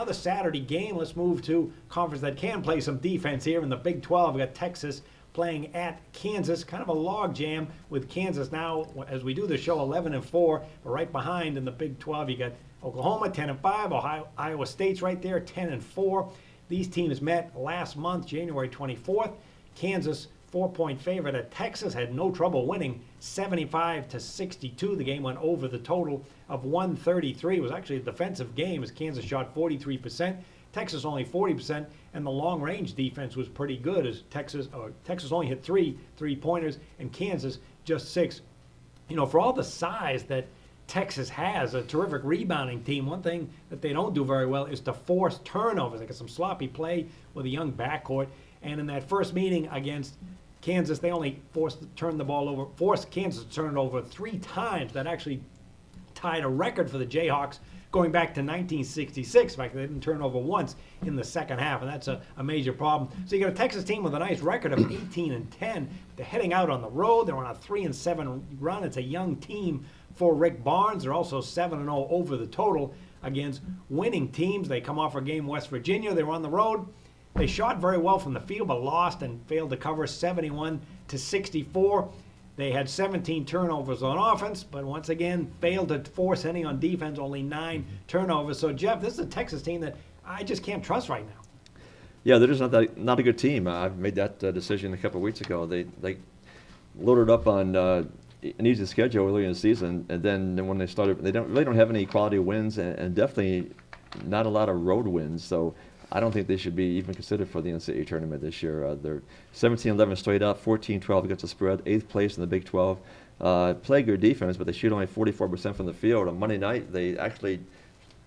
another Saturday game. Let's move to conference that can play some defense here in the Big 12. We've got Texas playing at Kansas. Kind of a log jam with Kansas now, as we do the show, 11-4. But right behind in the Big 12, you got Oklahoma 10-5. Iowa State's right there 10-4. These teams met last month, January 24th. Kansas 4-point favorite at Texas, had no trouble winning 75-62. The game went over the total of 133. It was actually a defensive game as Kansas shot 43%, Texas only 40%, and the long-range defense was pretty good as Texas only hit 3 3-pointers and Kansas just 6. You know, for all the size that Texas has, a terrific rebounding team, one thing that they don't do very well is to force turnovers. They got some sloppy play with a young backcourt. And in that first meeting against Kansas, they only forced Kansas to turn it over 3 times. That actually tied a record for the Jayhawks going back to 1966. In fact, they didn't turn over once in the second half, and that's a major problem. So you got a Texas team with a nice record of 18-10. They're heading out on the road. They're on a 3-7 run. It's a young team for Rick Barnes. They're also 7-0 over the total against winning teams. They come off a game West Virginia. They were on the road. They shot very well from the field, but lost and failed to cover 71-64. They had 17 turnovers on offense, but once again failed to force any on defense, only 9 turnovers. So, Jeff, this is a Texas team that I just can't trust right now. Yeah, they're just not a good team. I've made that decision a couple of weeks ago. They loaded up on an easy schedule early in the season, and then when they started, they don't have any quality wins, and definitely not a lot of road wins. So I don't think they should be even considered for the NCAA tournament this year. They're 17-11 straight up, 14-12 against the spread, 8th place in the Big 12. Play good defense, but they shoot only 44% from the field. On Monday night, they actually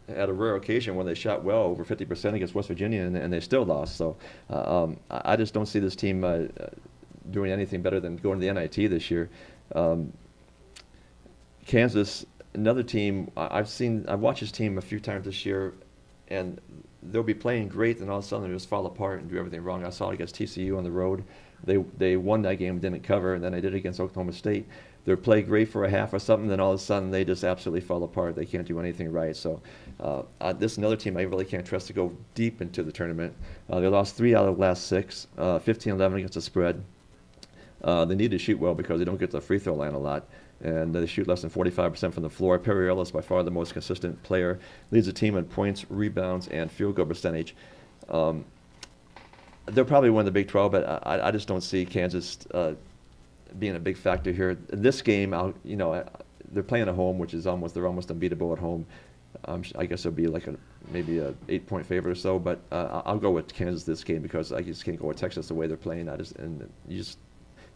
had a rare occasion when they shot well over 50% against West Virginia, and they still lost. So I just don't see this team doing anything better than going to the NIT this year. Kansas, another team, I've watched this team a few times this year, and they'll be playing great, and all of a sudden they just fall apart and do everything wrong. I saw it against TCU on the road. They won that game, didn't cover, and then they did it against Oklahoma State. They play great for a half or something, then all of a sudden they just absolutely fall apart. They can't do anything right. So this is another team I really can't trust to go deep into the tournament. They lost 3 out of the last 6, 15-11 against the spread. They need to shoot well because they don't get to the free throw line a lot, and they shoot less than 45% from the floor. Perry Ellis, by far the most consistent player, leads the team in points, rebounds, and field goal percentage. They'll probably win the Big 12, but I just don't see Kansas being a big factor here. In this game, they're playing at home, which is they're almost unbeatable at home. I guess it'll be like maybe a 8-point favorite or so, but I'll go with Kansas this game because I just can't go with Texas the way they're playing.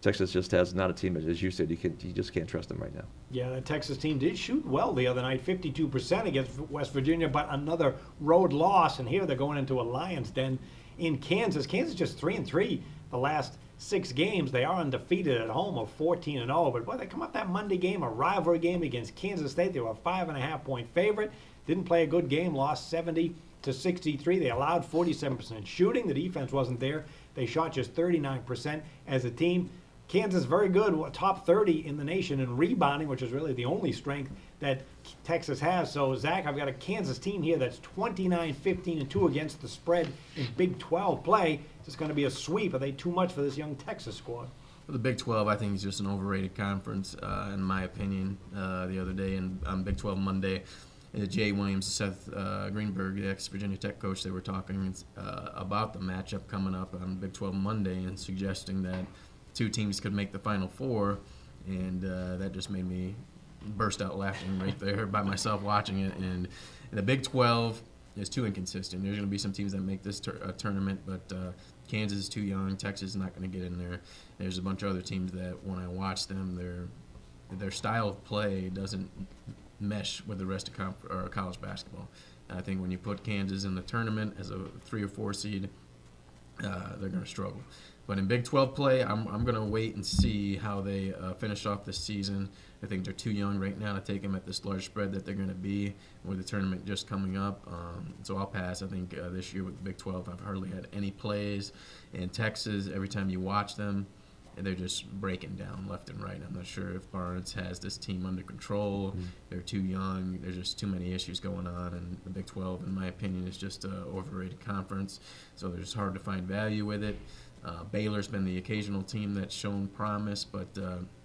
Texas just has not a team, as you said, you just can't trust them right now. Yeah, the Texas team did shoot well the other night, 52% against West Virginia, but another road loss, and here they're going into a lion's den in Kansas. Kansas just 3-3 the last 6 games. They are undefeated at home of 14-0, but boy, they come up that Monday game, a rivalry game against Kansas State. They were a 5.5-point favorite, didn't play a good game, lost 70-63. They allowed 47% shooting. The defense wasn't there. They shot just 39% as a team. Kansas very good, top 30 in the nation in rebounding, which is really the only strength that Texas has. So, Zach, I've got a Kansas team here that's 29-15-2 against the spread in Big 12 play. It's going to be a sweep. Are they too much for this young Texas squad? Well, the Big 12, I think, is just an overrated conference, in my opinion. The other day on Big 12 Monday, Jay Williams, Seth Greenberg, the ex-Virginia Tech coach, they were talking about the matchup coming up on Big 12 Monday and suggesting that 2 teams could make the Final Four, and that just made me burst out laughing right there by myself watching it. And the Big 12 is too inconsistent. There's going to be some teams that make this tournament, but Kansas is too young. Texas is not going to get in there. There's a bunch of other teams that when I watch them, their style of play doesn't mesh with the rest of college basketball. I think when you put Kansas in the tournament as a 3 or 4 seed, they're going to struggle. But in Big 12 play, I'm going to wait and see how they finish off this season. I think they're too young right now to take them at this large spread that they're going to be with the tournament just coming up. So I'll pass. I think this year with the Big 12, I've hardly had any plays. And Texas, every time you watch them, they're just breaking down left and right. I'm not sure if Barnes has this team under control. They're too young. There's just too many issues going on, and the Big 12, in my opinion, is just an overrated conference. So it's hard to find value with it. Baylor's been the occasional team that's shown promise, but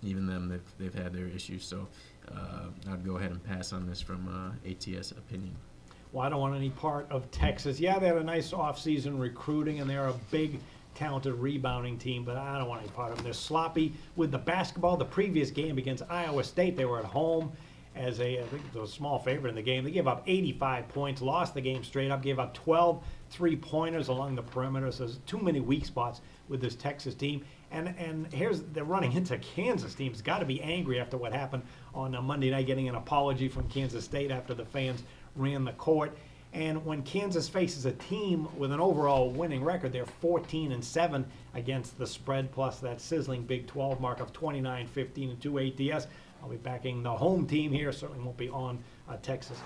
even them, they've had their issues. So I'd go ahead and pass on this from ATS opinion. Well, I don't want any part of Texas. Yeah, they had a nice offseason recruiting, and they're a big, talented rebounding team, but I don't want any part of them. They're sloppy with the basketball. The previous game against Iowa State, they were at home as I think it was a small favorite in the game. They gave up 85 points, lost the game straight up, gave up 12 three-pointers along the perimeter. So there's too many weak spots with this Texas team. And they're running into Kansas team. It's got to be angry after what happened on Monday night, getting an apology from Kansas State after the fans ran the court. And when Kansas faces a team with an overall winning record, they're 14-7 against the spread, plus that sizzling Big 12 mark of 29-15 and 2 ATS. I'll be backing the home team here. Certainly won't be on Texas.